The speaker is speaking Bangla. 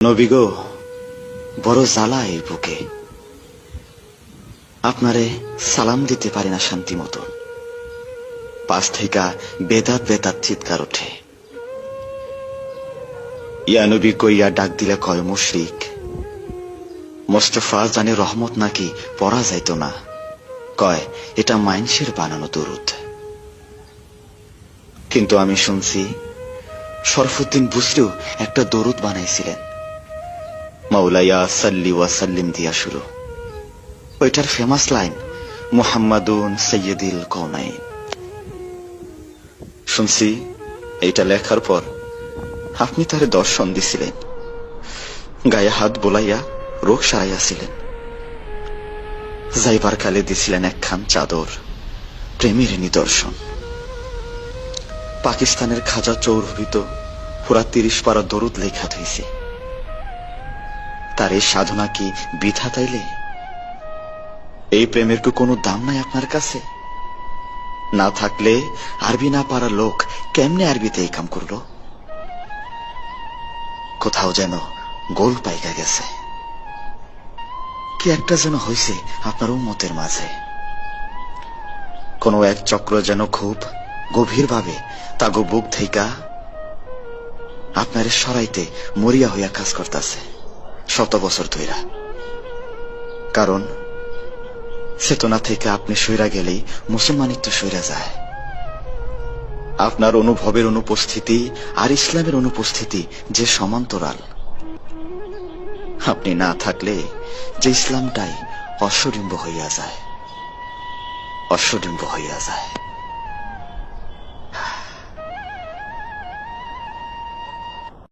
নবী গো, বড় জ্বালা এই বুকে, আপনারে সালাম দিতে পারি না শান্তি মতো। পাশ থেকে বেদাত বেদাত চিৎকার ওঠে। ইয়া নবী কইয়া ডাক দিলে কয় মুশরিক। মোস্তফা জানে রহমত নাকি পড়া যাইত না, কয় এটা মাইনসের বানানো দরুদ। কিন্তু আমি শুনছি শরফুদ্দিন বুসরিও একটা দরুদ বানাইছিলেন, মাওলায়া সাল্লি ওয়া সাল্লিম দিয়া শুরু। ওইটার ফেমাস লাইন মুহাম্মাদুন সাইয়্যিদুল কওনাইন। শুনছি এইটা লেখার পর আপনি তারে দর্শন দিছিলেন, গায়ে হাত বোলাইয়া রোগ সারাইয়াছিলেন। যাইবার কালে দিছিলেন একখান চাদর, প্রেমের নিদর্শন। পাকিস্তানের খাজা চৌরভিত পুরা 30 পারা দরুদ লেখা হইছে। তার এই সাধনা কি বৃথা তাইলে? এই প্রেমের কি কোনো দাম নাই আপনার কাছে? না থাকলে আরবি না পারা লোক কেমনে আরবিতে এই কাম করলো? কোথাও যেন গোল পাইকা গেছে, কি একটা যেন হইছে আপনার উম্মতের মাঝে। কোন এক চক্র যেন খুব গভীর ভাবে তাগো বুক থেইকা আপনারে সরাইতে মরিয়া হইয়া কাজ করতেছে শত বছর ধইরা। কারণ চেতনা থেকে আপনি সইরা গেলেই মুসলমানিত্ব সইরা যায়। আপনার অনুভবের অনুপস্থিতি আর ইসলামের অনুপস্থিতি যে সমান্তরাল। আপনি না থাকলে যে ইসলামটাই অশ্বডিম্ব হইয়া যায়, অশ্বডিম্ব হইয়া যায়।